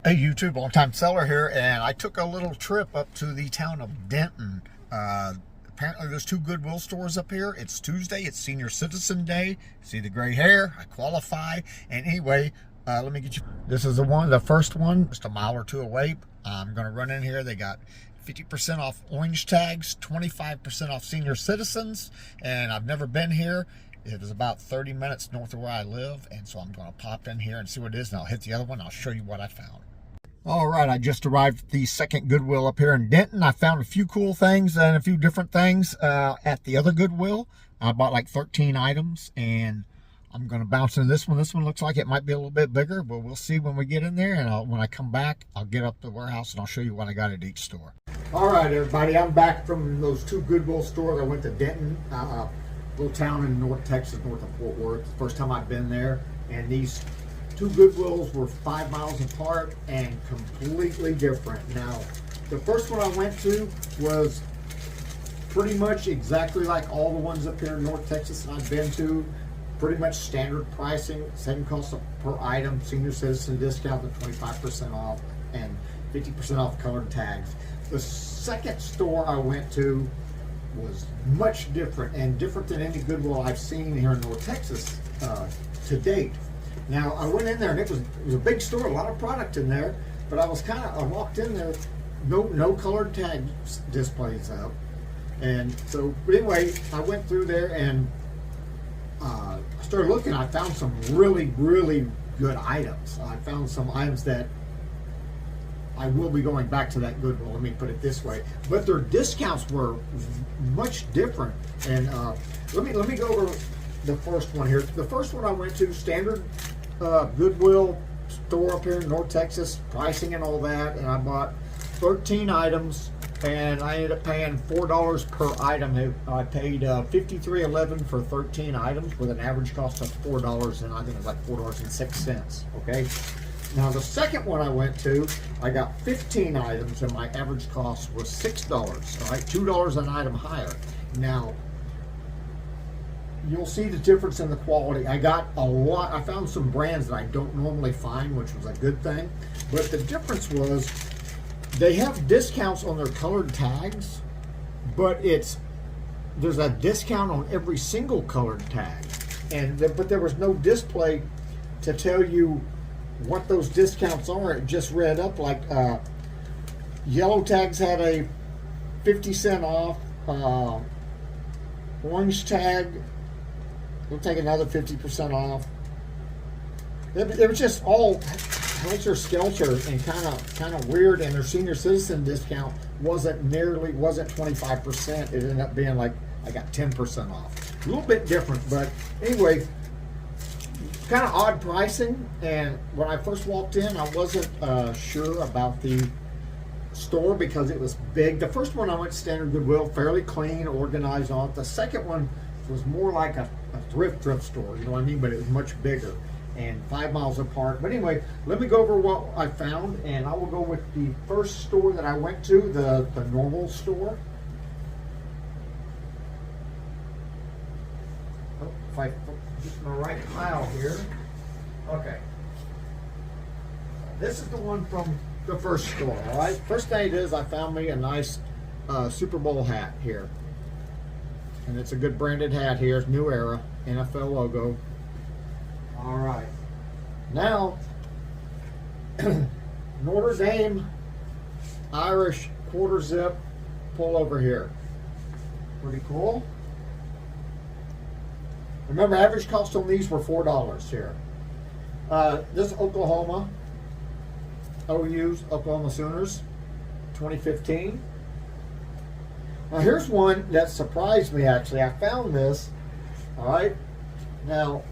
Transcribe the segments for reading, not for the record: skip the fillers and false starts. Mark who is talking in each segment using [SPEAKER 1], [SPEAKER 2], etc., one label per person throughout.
[SPEAKER 1] Hey YouTube, long-time seller here, and I took a little trip up to the town of Denton. Apparently there's two Goodwill stores up here. It's Tuesday, it's Senior Citizen Day. See the gray hair, I qualify. And anyway, let me get you, this is the first one, just a mile or two away. I'm gonna run in here. They got 50% off orange tags, 25% off senior citizens, and I've never been here. It is about 30 minutes north of where I live, and so I'm going to pop in here and see what it is, and I'll hit the other one. I'll show you what I found. All right, I just arrived at the second Goodwill up here in Denton. I found a few cool things and a few different things at the other Goodwill. I bought like 13 items, and I'm going to bounce into this one. This one looks like it might be a little bit bigger, but we'll see when we get in there. And when I come back, I'll get up to the warehouse and I'll show you what I got at each store. All right, everybody, I'm back from those two Goodwill stores. I went to Denton, little town in North Texas, north of Fort Worth. First time I've been there, and these two Goodwills were 5 miles apart and completely different. Now, the first one I went to was pretty much exactly like all the ones up here in North Texas that I've been to. Pretty much standard pricing, same cost per item, senior citizen discount of 25% off, and 50% off colored tags. The second store I went to was much different, and different than any Goodwill I've seen here in North Texas to date. Now, I went in there, and it was a big store, a lot of product in there, but I walked in there, no colored tag displays up. And so, but anyway, I went through there and I started looking. I found some really, really good items. I found some items that I will be going back to that Goodwill, let me put it this way. But their discounts were much different. And let me go over the first one here. The first one I went to, standard Goodwill store up here in North Texas, pricing and all that, and I bought 13 items, and I ended up paying $4 per item. I paid $53.11 for 13 items with an average cost of $4, and I think it was like $4.06. Okay. Now the second one I went to, I got 15 items, and my average cost was $6. All right, $2 an item higher. Now, you'll see the difference in the quality. I got a lot. I found some brands that I don't normally find, which was a good thing. But the difference was they have discounts on their colored tags, but there's a discount on every single colored tag. But there was no display to tell you what those discounts are. It just read up like yellow tags had a 50% off, orange tag, we'll take another 50% off. It was just all helter-skelter and kind of weird, and their senior citizen discount wasn't 25%. It ended up being like I got 10% off. A little bit different, but anyway, kind of odd pricing. And when I first walked in, I wasn't sure about the store because it was big. The first one I went to standard Goodwill, fairly clean, organized on it. The second one was more like a thrift store, you know what I mean? But it was much bigger and 5 miles apart. But anyway, let me go over what I found, and I will go with the first store that I went to, the normal store. Oh, if I get my right pile here. Okay. This is the one from the first store, all right? First thing it is, I found me a nice Super Bowl hat here. And it's a good branded hat here. It's New Era, NFL logo. All right. Now, Notre Dame Irish quarter zip pullover here. Pretty cool. Remember, average cost on these were $4 here. This is Oklahoma. OU's Oklahoma Sooners, 2015. Now here's one that surprised me actually. I found this, all right. Now,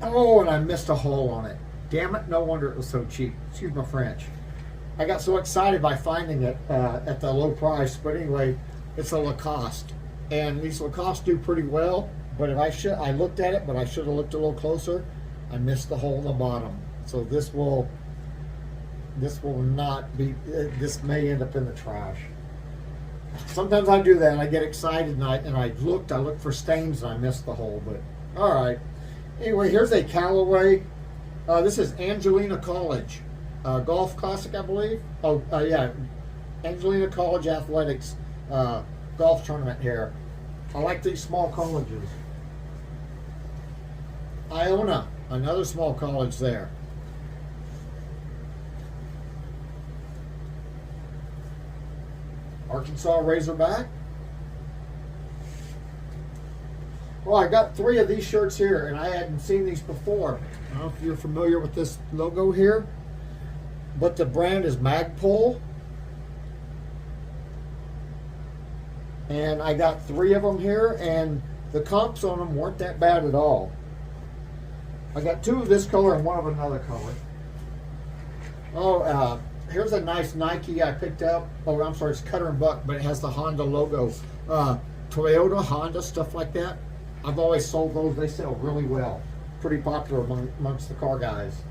[SPEAKER 1] oh, and I missed a hole on it. Damn it, no wonder it was so cheap. Excuse my French. I got so excited by finding it at the low price, but anyway, it's a Lacoste. And these Lacoste do pretty well, but I looked at it, but I should have looked a little closer. I missed the hole in the bottom. So this will not be, this may end up in the trash. Sometimes I do that and I get excited and I looked for stains and I missed the hole, but all right. Anyway, here's a Callaway This is Angelina College Golf Classic, I believe. Oh, yeah, Angelina College Athletics golf tournament here. I like these small colleges. Iona, another small college there. Arkansas Razorback. Well, I got 3 of these shirts here, and I hadn't seen these before. I don't know if you're familiar with this logo here, but the brand is Magpul. And I got 3 of them here, and the comps on them weren't that bad at all. I got 2 of this color and 1 of another color. Oh, here's a nice Nike I picked up. Oh, I'm sorry, it's Cutter and Buck, but it has the Honda logo. Toyota, Honda, stuff like that. I've always sold those. They sell really well. Pretty popular amongst the car guys.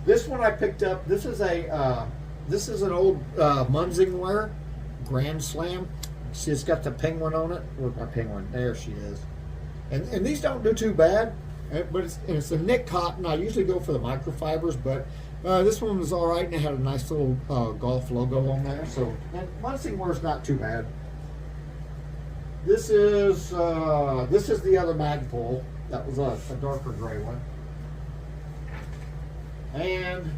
[SPEAKER 1] This one I picked up. This is an old Munsingwear Grand Slam. See, it's got the penguin on it. Where's my penguin? There she is. And these don't do too bad. But it's a knit cotton. I usually go for the microfibers, but this one was all right, and it had a nice little golf logo on there. So Munsingwear's not too bad. This is the other Magpul. That was a darker gray one. And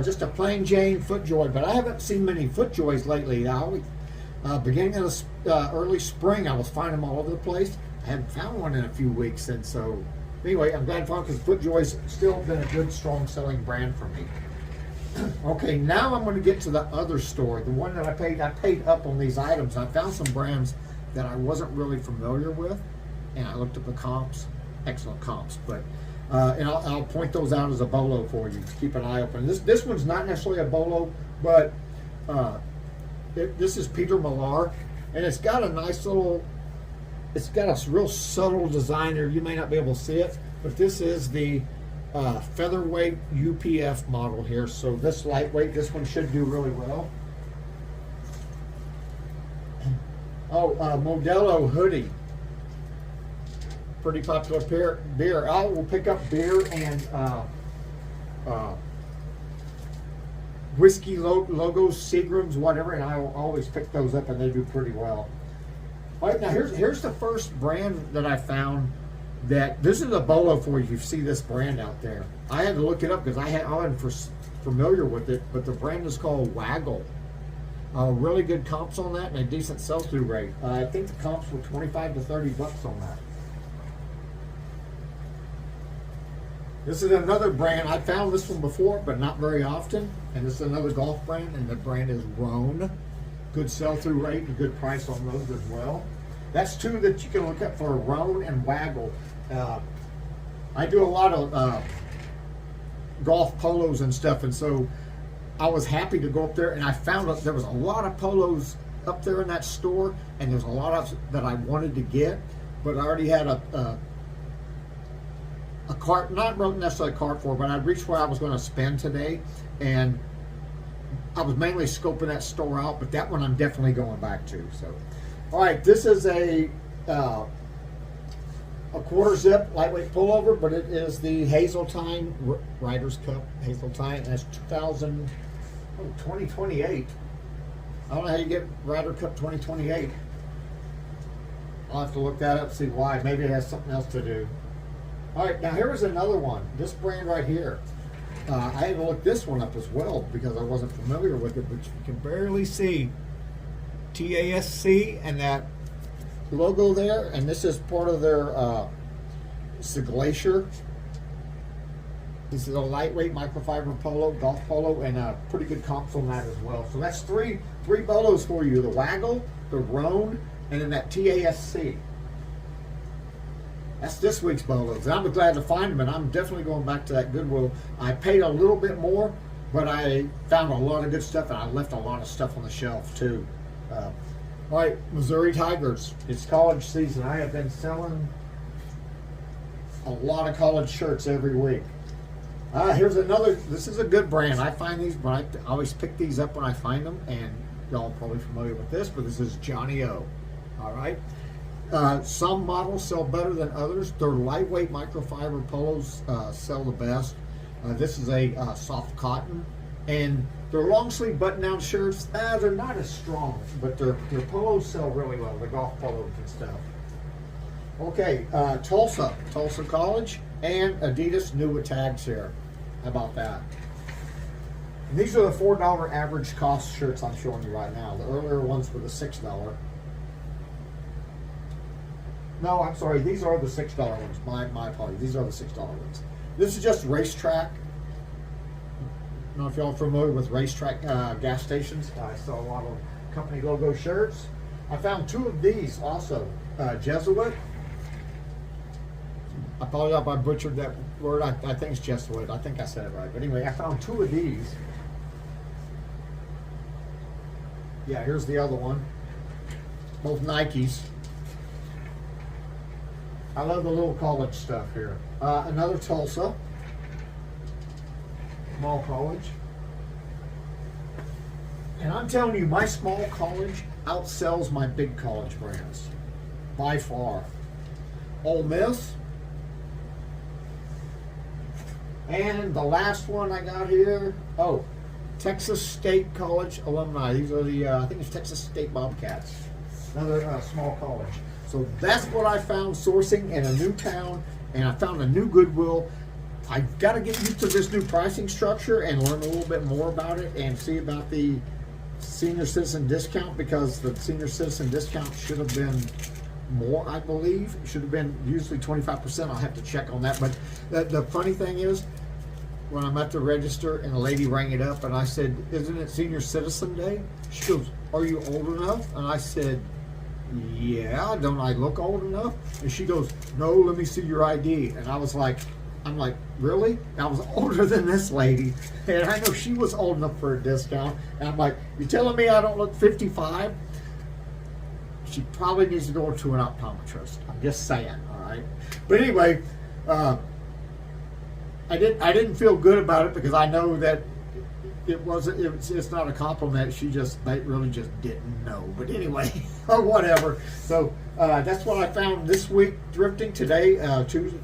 [SPEAKER 1] just a plain Jane FootJoy, but I haven't seen many FootJoys lately. Beginning of the early spring, I was finding them all over the place. I hadn't found one in a few weeks, and so anyway, I'm glad I found, because FootJoy's still been a good, strong selling brand for me. Okay, now I'm going to get to the other store, the one that I paid up on these items. I found some brands that I wasn't really familiar with, and I looked up the comps, excellent comps, but and I'll point those out as a bolo for you. Just keep an eye open. This one's not necessarily a bolo, but this is Peter Millar, and it's got a nice little, it's got a real subtle design there. You may not be able to see it, but this is the featherweight UPF model here. So this lightweight, this one should do really well. Oh, Modelo hoodie. Pretty popular beer. I will pick up beer and whiskey logos, Seagrams, whatever, and I will always pick those up, and they do pretty well. All right, now here's the first brand that I found. This is a bolo for you. You see this brand out there. I had to look it up because I wasn't familiar with it, but the brand is called Waggle. Really good comps on that and a decent sell-through rate. I think the comps were 25 to 30 bucks on that. This is another brand. I found this one before, but not very often. And this is another golf brand, and the brand is Roan. Good sell-through rate and good price on those as well. That's 2 that you can look up for, Roan and Waggle. I do a lot of golf polos and stuff, and so I was happy to go up there, and I found that there was a lot of polos up there in that store, and there's a lot of that I wanted to get, but I already had a cart, not necessarily a cart for, but I reached where I was going to spend today, and I was mainly scoping that store out, but that one I'm definitely going back to. So, all right, this is a quarter zip lightweight pullover, but it is the Hazeltine Riders Cup Hazeltine, and it's 2028. I don't know how you get Ryder Cup 2028. I'll have to look that up, see why. Maybe it has something else to do. All right, now here's another one. This brand right here. I had to look this one up as well because I wasn't familiar with it, but you can barely see TASC and that logo there, and this is part of their it's the Glacier. This is a lightweight microfiber polo, golf polo, and pretty good comps on that as well. So that's three polos for you: the Waggle, the Roan, and then that TASC. That's this week's polos. And I'm glad to find them, and I'm definitely going back to that Goodwill. I paid a little bit more, but I found a lot of good stuff, and I left a lot of stuff on the shelf too. All right, Missouri Tigers. It's college season. I have been selling a lot of college shirts every week. Here's another. This is a good brand. I find these, but I always pick these up when I find them, and y'all are probably familiar with this, but this is Johnny O. All right. Some models sell better than others. Their lightweight microfiber polos sell the best. This is a soft cotton, and their long sleeve button down shirts, they're not as strong, but their polos sell really well, the golf polos and stuff. Okay, Tulsa College and Adidas new with tags here. How about that? And these are the $4 average cost shirts I'm showing you right now. The earlier ones were the $6. No, I'm sorry, these are the $6 ones. My apologies. These are the $6 ones. This is just Racetrack. I don't know if y'all are familiar with Racetrack gas stations. I sell a lot of company logo shirts. I found two of these also. Jesuit. I apologize if I butchered that word. I think it's Jesuit. I think I said it right. But anyway, I found two of these. Yeah, here's the other one. Both Nikes. I love the little college stuff here. Another Tulsa. Small college. And I'm telling you, my small college outsells my big college brands. By far. Ole Miss. And the last one I got here, Texas State College alumni. These are the, I think it's Texas State Bobcats. Another small college. So that's what I found sourcing in a new town, and I found a new Goodwill. I've got to get used to this new pricing structure and learn a little bit more about it and see about the senior citizen discount, because the senior citizen discount should have been more, I believe. It should have been usually 25%. I'll have to check on that. But the funny thing is, when I'm at the register and a lady rang it up and I said, "Isn't it Senior Citizen Day?" She goes, "Are you old enough?" And I said, "Yeah, don't I look old enough?" And she goes, "No, let me see your ID." And I'm like, really? I was older than this lady, and I know she was old enough for a discount. And I'm like, "You're telling me I don't look 55? She probably needs to go to an optometrist. I'm just saying, all right? But anyway, I didn't feel good about it, because I know that it's not a compliment. She really just didn't know. But anyway, or whatever. So that's what I found this week thrifting. Today,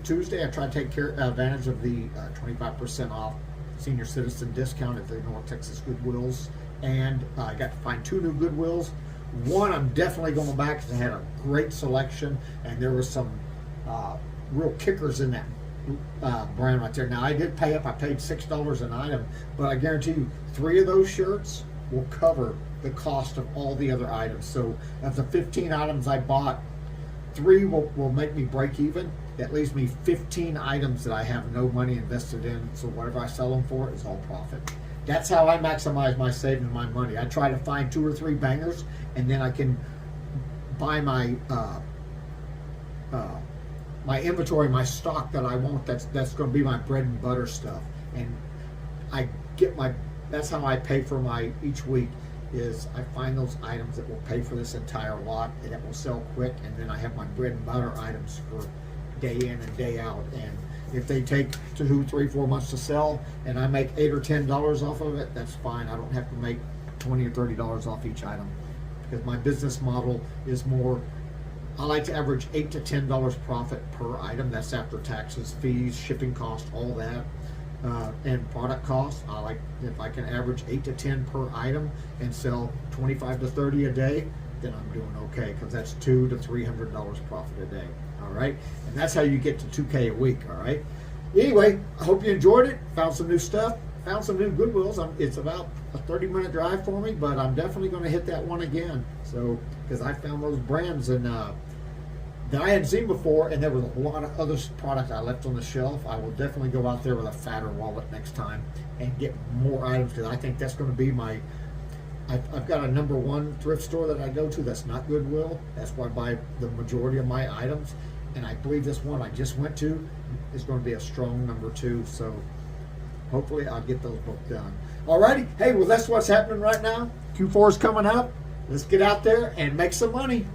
[SPEAKER 1] Tuesday, I try to take advantage of the 25% off senior citizen discount at the North Texas Goodwills. And I got to find two new Goodwills. One I'm definitely going back because I had a great selection, and there was some real kickers in that brand right there. Now, I did pay up. I paid $6 an item, but I guarantee you 3 of those shirts will cover the cost of all the other items. So of the 15 items I bought, 3 will make me break even. That leaves me 15 items that I have no money invested in, so whatever I sell them for is all profit. That's how I maximize my saving, my money. I try to find 2 or 3 bangers, and then I can buy my my inventory, my stock that I want. That's going to be my bread and butter stuff. And that's how I pay for my each week. Is I find those items that will pay for this entire lot and that will sell quick, and then I have my bread and butter items for day in and day out. And if they take 2, 3, 4 months to sell, and I make $8 or $10 off of it, that's fine. I don't have to make $20 or $30 off each item, because my business model is more. I like to average $8 to $10 profit per item. That's after taxes, fees, shipping costs, all that, and product costs. I like if I can average 8 to 10 per item and sell 25 to 30 a day, then I'm doing okay, because that's $200 to $300 profit a day. All right, and that's how you get to $2K a week. All right. Anyway, I hope you enjoyed it. Found some new stuff. Found some new Goodwills. It's about a 30-minute drive for me, but I'm definitely going to hit that one again. So, because I found those brands and that I hadn't seen before, and there was a lot of other product I left on the shelf. I will definitely go out there with a fatter wallet next time and get more items, because I think that's going to be my. I've got a #1 thrift store that I go to that's not Goodwill. That's where I buy the majority of my items, and I believe this one I just went to is going to be a strong #2. So hopefully I'll get those both done. Alrighty, hey, well, that's what's happening right now. Q4 is coming up. Let's get out there and make some money.